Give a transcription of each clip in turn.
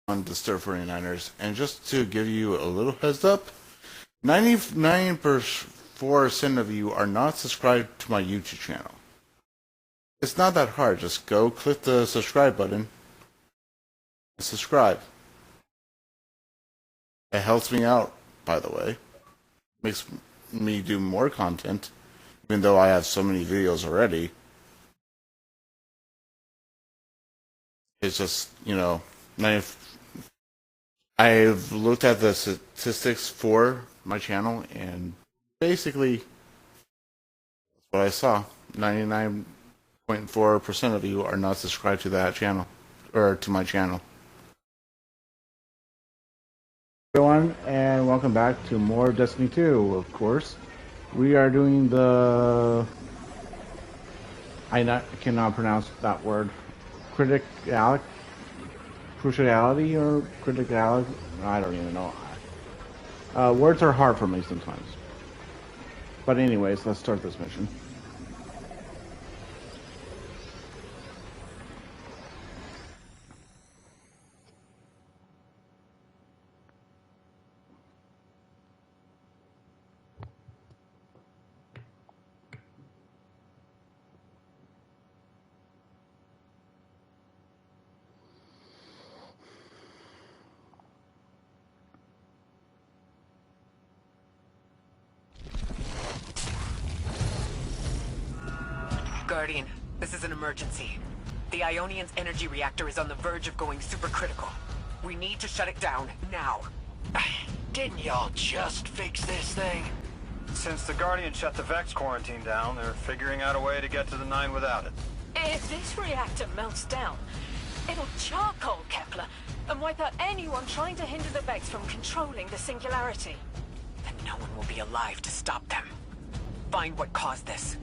on the Stir 49ers. And just to give you a little heads up, 99% of you are not subscribed to my YouTube channel. It's not that hard. Just go click the subscribe button and subscribe. It helps me out, by the way. Makes me do more content, even though I have so many videos already. It's just, I've looked at the statistics for my channel, and basically, that's what I saw. 99.4% of you are not subscribed to that channel, or to my channel. Everyone, and welcome back to more Destiny 2, of course. We are doing the... cannot pronounce that word. Criticality, or criticality? I don't even know. Words are hard for me sometimes. But anyways, let's start this mission. Guardian, this is an emergency. The Ionian's energy reactor is on the verge of going supercritical. We need to shut it down, now. Didn't y'all just fix this thing? Since the Guardian shut the Vex quarantine down, they're figuring out a way to get to the 9 without it. If this reactor melts down, it'll charcoal Kepler and wipe out anyone trying to hinder the Vex from controlling the singularity. Then no one will be alive to stop them. Find what caused this.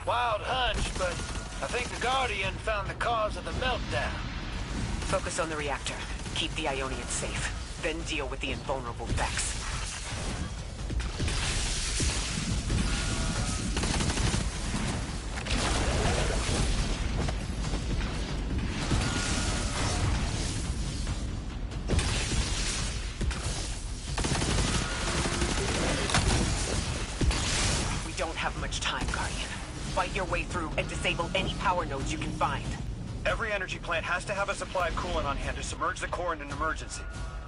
Wild hunch, but I think the Guardian found the cause of the meltdown. Focus on the reactor. Keep the Ionians safe. Then deal with the invulnerable Vex. We don't have much time, Guardian. Fight your way through and disable any power nodes you can find. Every energy plant has to have a supply of coolant on hand to submerge the core in an emergency.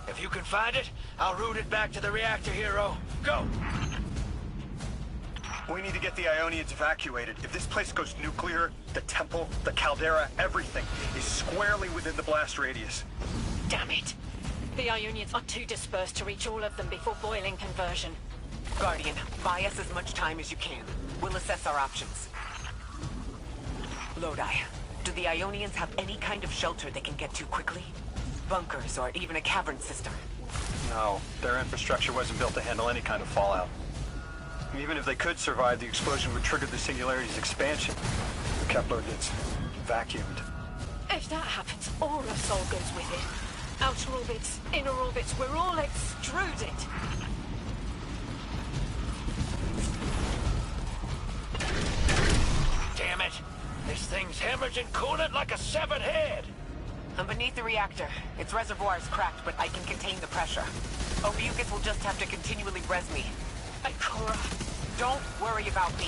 If you can find it, I'll route it back to the reactor, Hero. Go! We need to get the Ionians evacuated. If this place goes nuclear, the temple, the caldera, everything is squarely within the blast radius. Damn it! The Ionians are too dispersed to reach all of them before boiling conversion. Guardian, buy us as much time as you can. We'll assess our options. Lodi, do the Ionians have any kind of shelter they can get to quickly? Bunkers or even a cavern system? No, their infrastructure wasn't built to handle any kind of fallout. Even if they could survive, the explosion would trigger the singularity's expansion. Kepler gets vacuumed. If that happens, all of Sol goes with it. Outer orbits, inner orbits, we're all extruded. Damn it! This thing's hemorrhaging coolant like a severed head! I'm beneath the reactor. Its reservoir is cracked, but I can contain the pressure. Ophiuchus will just have to continually res me. Ikora, Don't worry about me.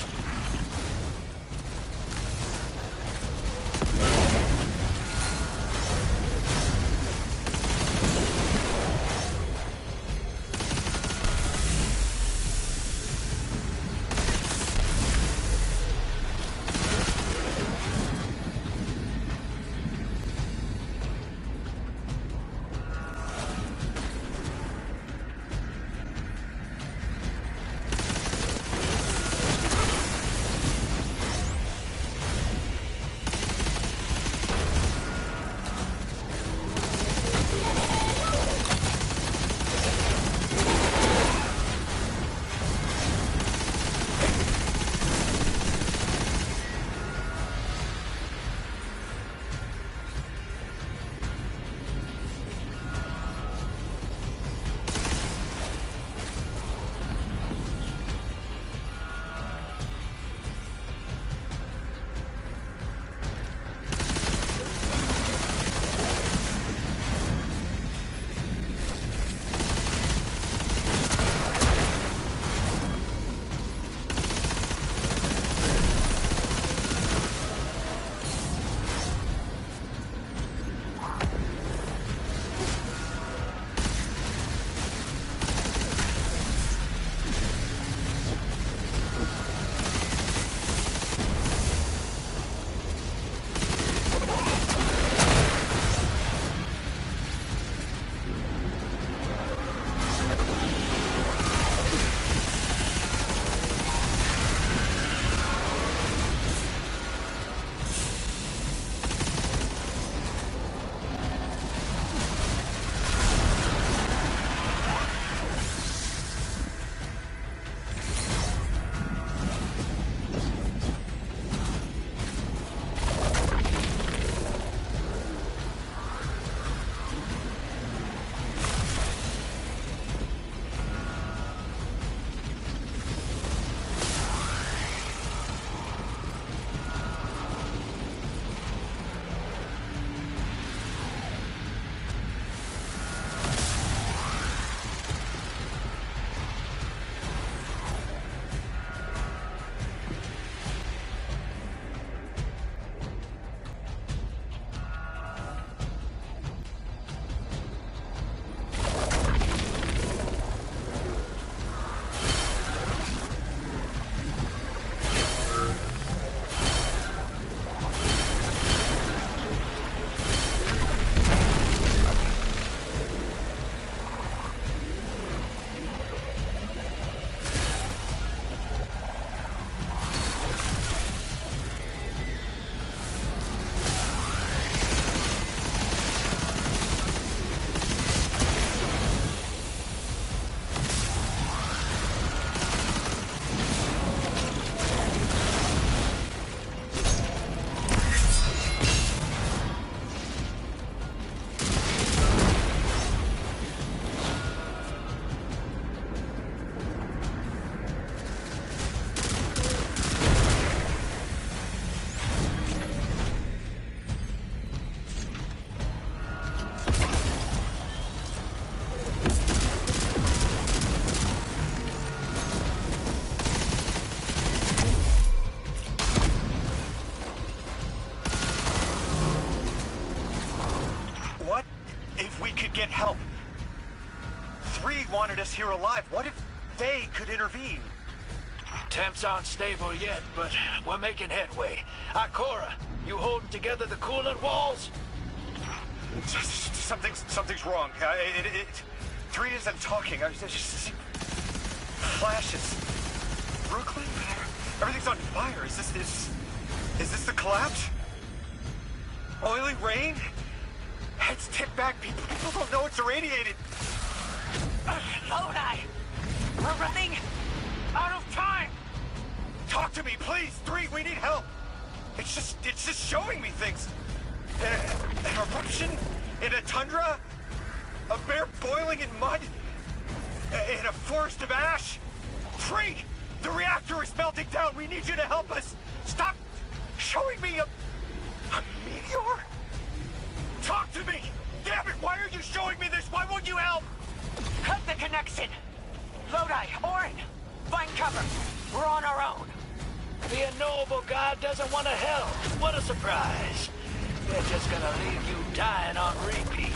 get help. 3 wanted us here alive. What if they could intervene? Temps aren't stable yet, but we're making headway. Ikora, you holding together the coolant walls? Something's wrong. 3 isn't talking. I just see flashes. Brooklyn? Everything's on fire. Is this the collapse? Oily rain? Heads tip back. People don't know it's irradiated. Lodi! We're running out of time! Talk to me, please! 3, we need help! It's just showing me things. An eruption in a tundra? A bear boiling in mud? In a forest of ash? 3! The reactor is melting down! We need you to help us! Stop showing me a meteor? Talk to me! Damn it, why are you showing me this? Why won't you help? Cut the connection! Lodi, Orin! Find cover. We're on our own. The unknowable god doesn't want to help. What a surprise. They're just gonna leave you dying on repeat.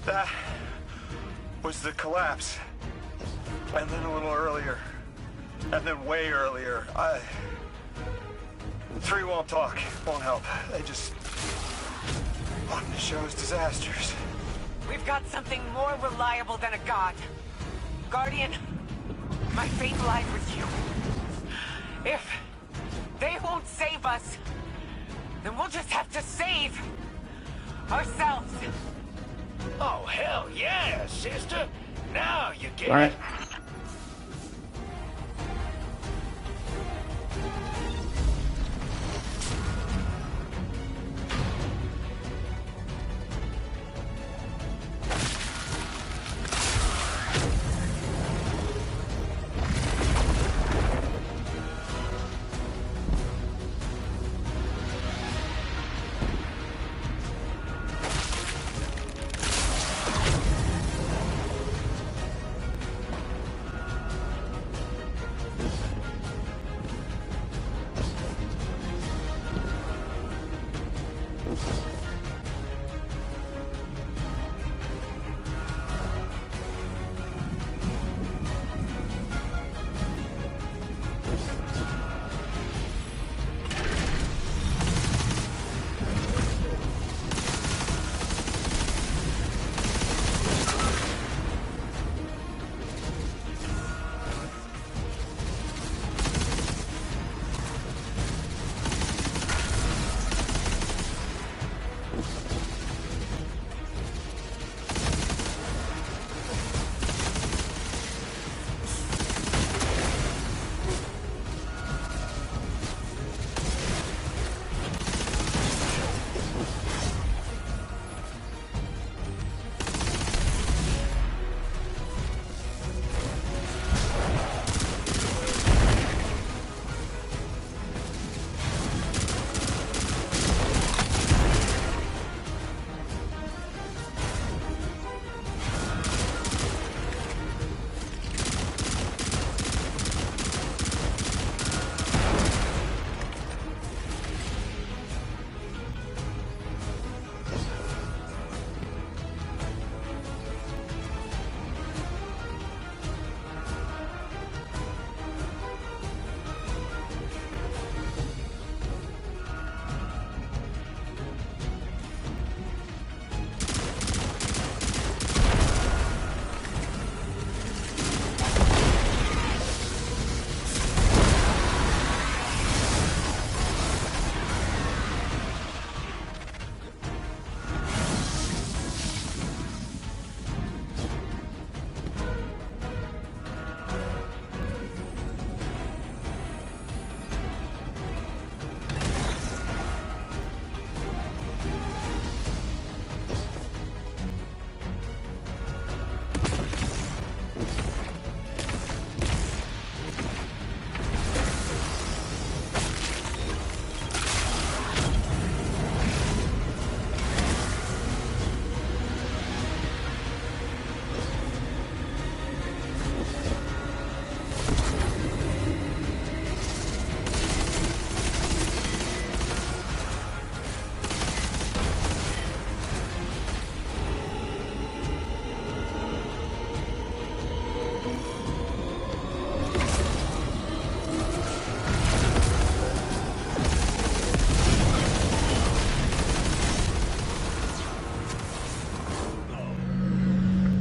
That was the collapse. And then a little earlier. And then way earlier. Three won't talk, won't help. They just wanted to show us disasters. We've got something more reliable than a god. Guardian, my faith lies with you. If they won't save us, then we'll just have to save ourselves. Oh, hell yeah, sister. Now you get All right. it.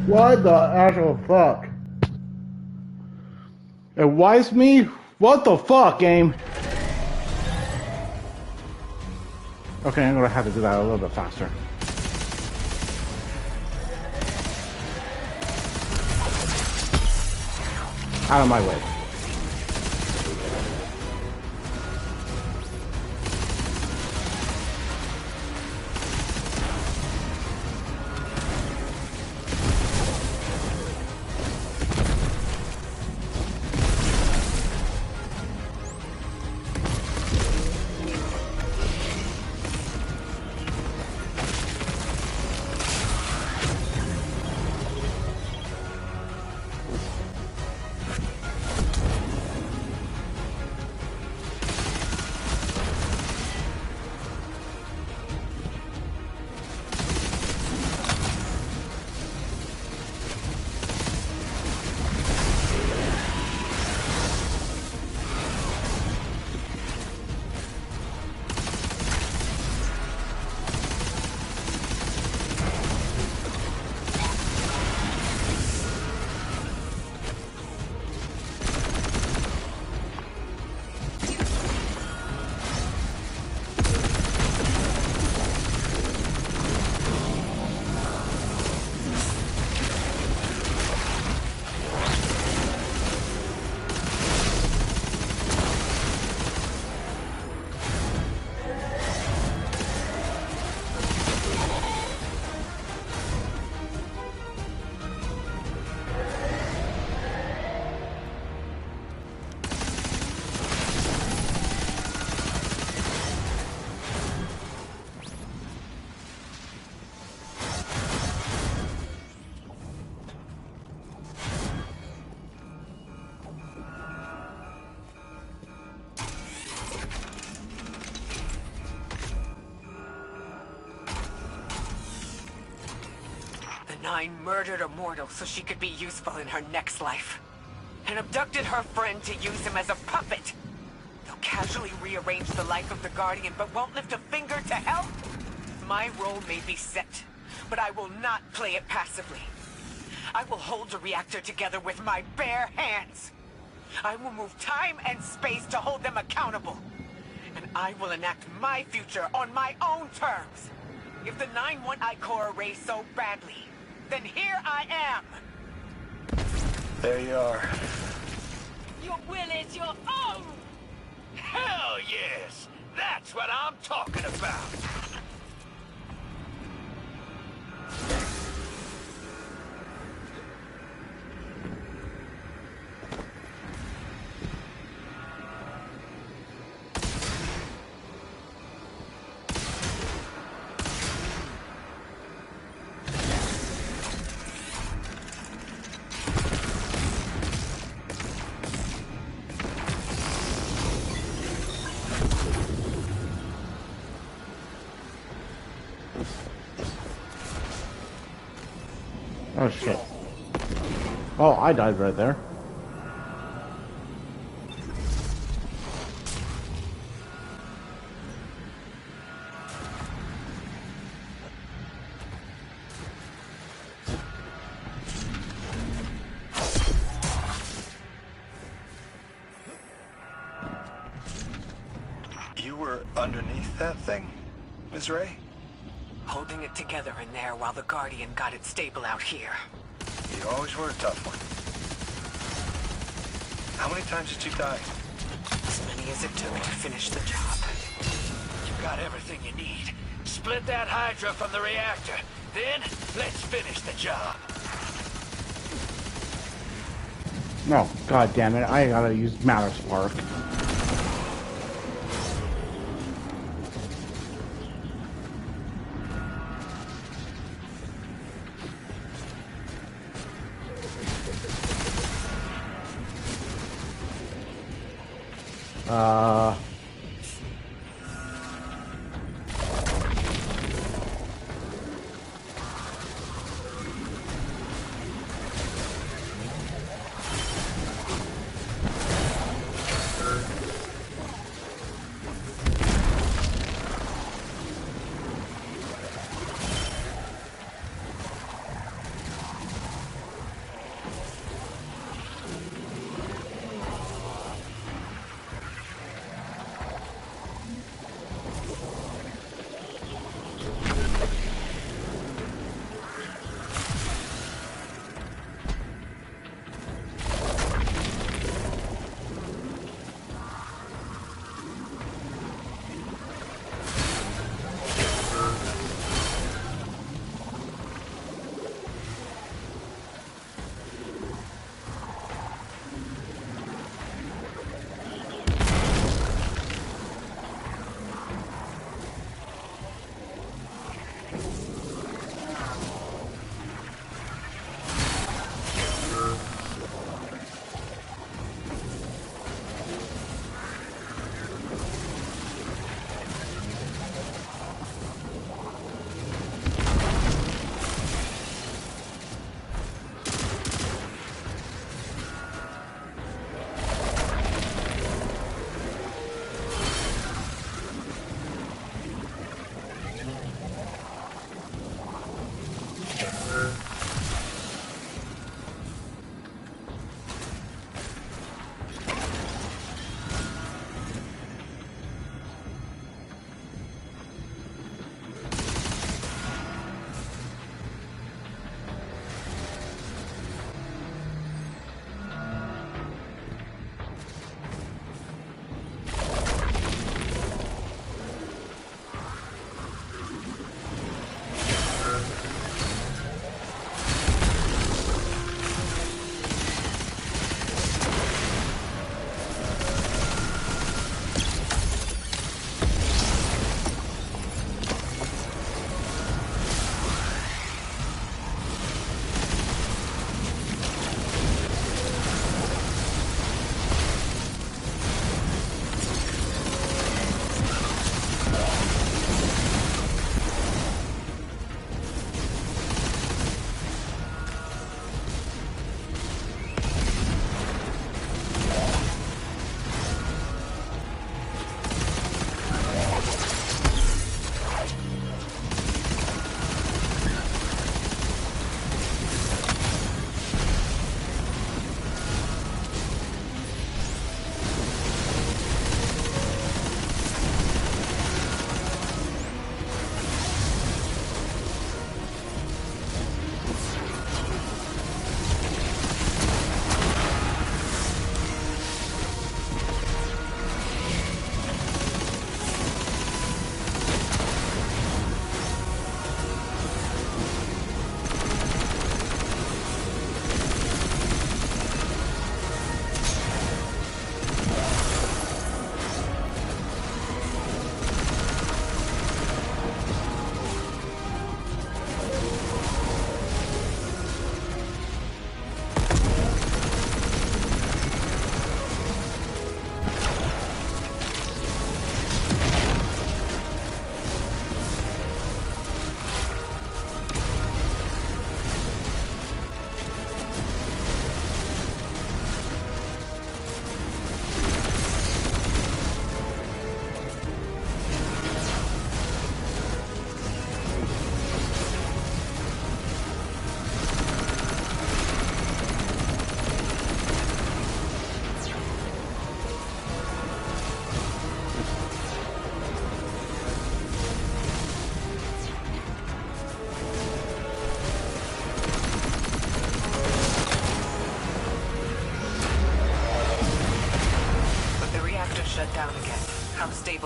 What the actual fuck? It wipes me? What the fuck, game? Okay, I'm gonna have to do that a little bit faster. Out of my way. Nine murdered a mortal so she could be useful in her next life. And abducted her friend to use him as a puppet. They'll casually rearrange the life of the Guardian, but won't lift a finger to help. My role may be set, but I will not play it passively. I will hold the reactor together with my bare hands. I will move time and space to hold them accountable. And I will enact my future on my own terms. If the 9-1 Ikora race so badly, then here I am! There you are. Your will is your own! Hell yes! That's what I'm talking about! Oh shit. Oh, I died right there. You were underneath that thing, Ms. Ray? Holding it together in there while the Guardian got it stable out here. You always were a tough one. How many times did you die? As many as it took to finish the job. You got everything you need. Split that Hydra from the reactor. Then, let's finish the job. No, god damn it, I gotta use Matter Spark.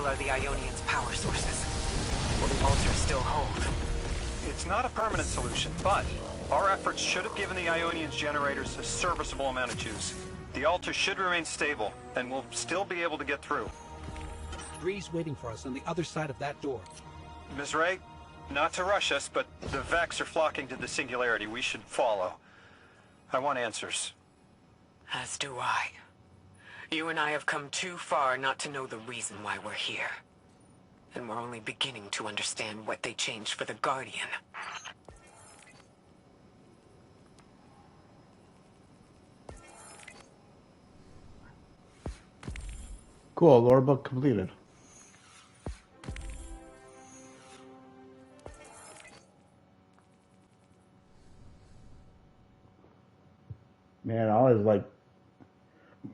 are the Ionian's power sources? Will the altar still hold? It's not a permanent solution, but our efforts should have given the Ionian's generators a serviceable amount of juice. The altar should remain stable, and we'll still be able to get through. Bree's waiting for us on the other side of that door. Ms. Ray, not to rush us, but the Vex are flocking to the Singularity. We should follow. I want answers. As do I. You and I have come too far not to know the reason why we're here. And we're only beginning to understand what they changed for the Guardian. Cool, lore book completed. Man, I was like,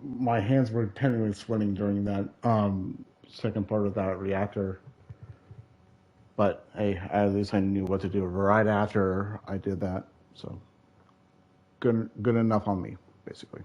my hands were tending sweating during that second part of that reactor. But hey, at least I knew what to do right after I did that. So good enough on me, basically.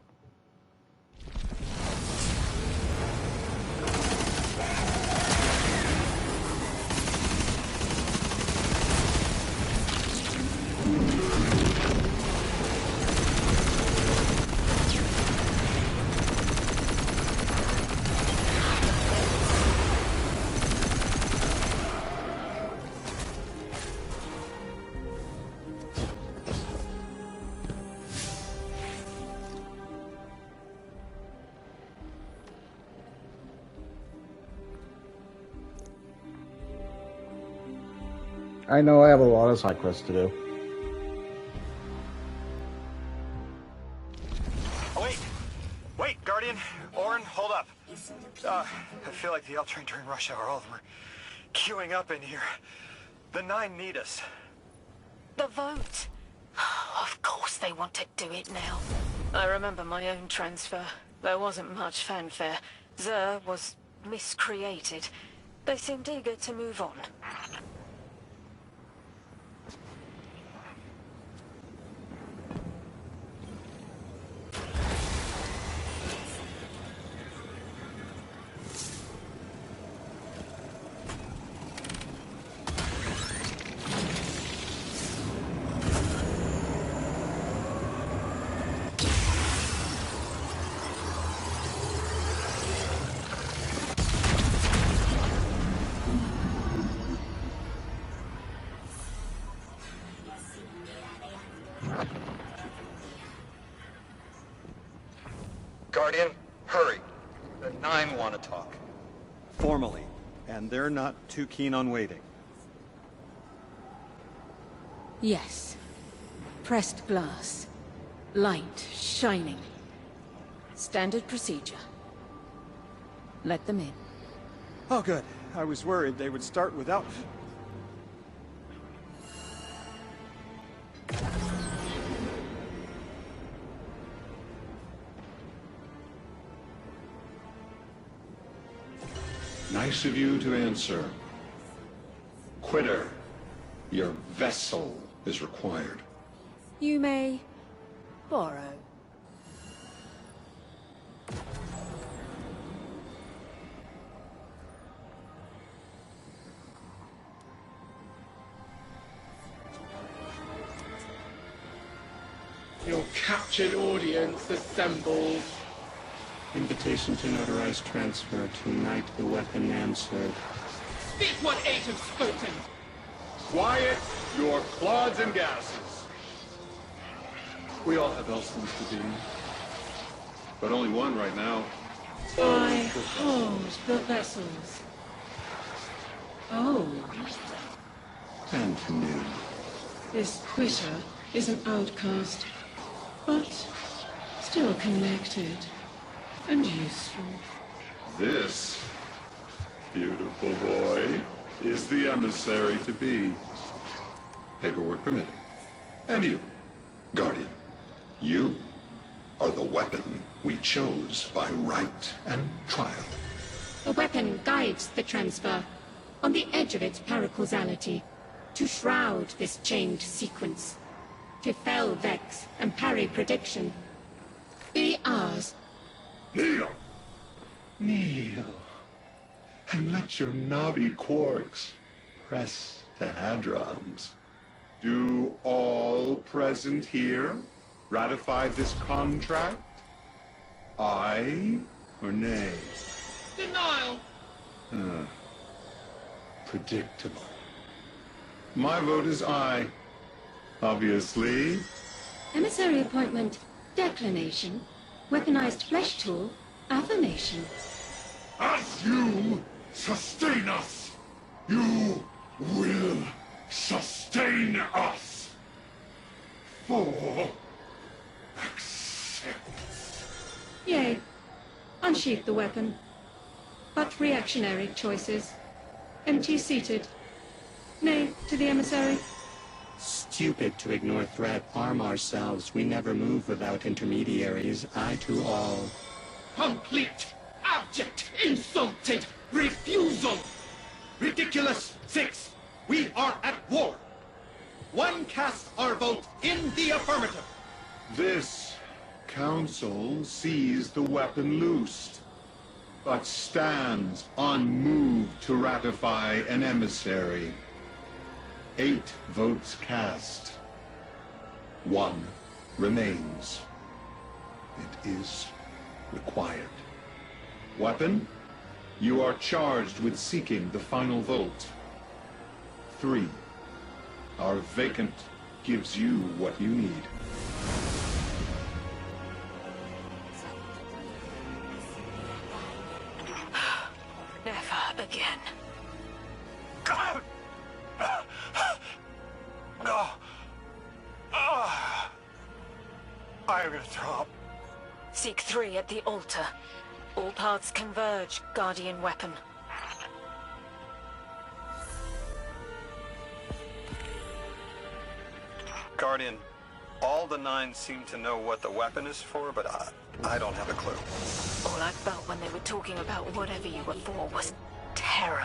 I know I have a lot of side quests to do. Wait, Guardian, Orin, hold up. I feel like the L train during rush hour. All of them are queuing up in here. The 9 need us. The vote. Of course they want to do it now. I remember my own transfer. There wasn't much fanfare. Xur was miscreated. They seemed eager to move on. Guardian, hurry. The 9 want to talk. Formally, and they're not too keen on waiting. Yes. Pressed glass. Light shining. Standard procedure. Let them in. Oh, good. I was worried they would start without... Nice of you to answer. Quitter, your vessel is required. You may... borrow. Your captured audience assembled. Invitation to notarize transfer. Tonight the weapon answered. Speak what age have spoken! Quiet your clods and gases. We all have else things to be. But only one right now. I hold the vessels. Oh, And new. this quitter is an outcast, but still connected and useful. This beautiful boy is the emissary to be. Paperwork permitting. And you, Guardian, you are the weapon we chose by right and trial. The weapon guides the transfer on the edge of its paracausality to shroud this chained sequence, to fell Vex and parry prediction. Be ours. Kneel! Kneel. and let your knobby quarks press the hadrons. Do all present here ratify this contract? Aye or nay? Denial! Predictable. My vote is aye. Obviously. Emissary appointment, declination. Weaponized flesh tool, affirmation. As you sustain us, you will sustain us. For acceptance. Yay. Unsheath the weapon. But reactionary choices. Empty-seated. Nay to the emissary. Stupid to ignore threat, arm ourselves. We never move without intermediaries. Aye to all. Complete, abject, insulted refusal! Ridiculous! 6. We are at war. 1 casts our vote in the affirmative. This council sees the weapon loosed, but stands unmoved to ratify an emissary. 8 votes cast. 1 remains. It is required. Weapon, you are charged with seeking the final vote. 3. Our vacant gives you what you need. Never again. I am gonna throw up. Seek 3 at the altar. All paths converge, Guardian weapon. Guardian, all the 9 seem to know what the weapon is for, but I don't have a clue. All I felt when they were talking about whatever you were for was terror.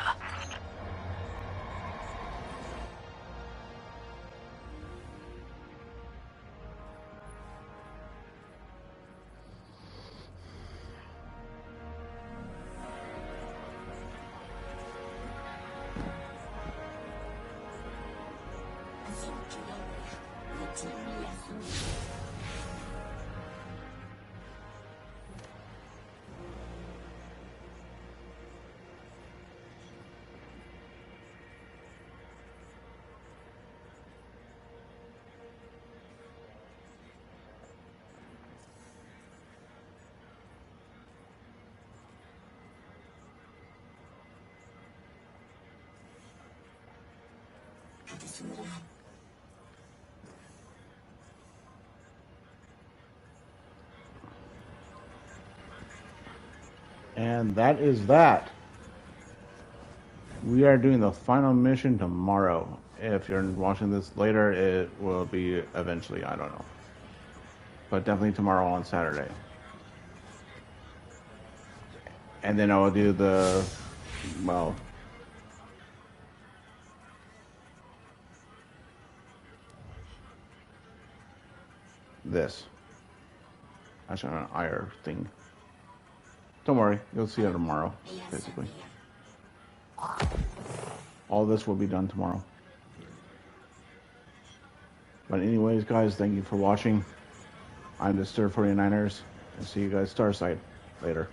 And that is that. We are doing the final mission tomorrow. If you're watching this later, it will be eventually, I don't know. But definitely tomorrow on Saturday. And then I will do the, well, this. Actually, an IR thing. Don't worry, you'll see it tomorrow, basically. All this will be done tomorrow. But anyways, guys, thank you for watching. I'm the Stir 49ers, and see you guys StarSide later.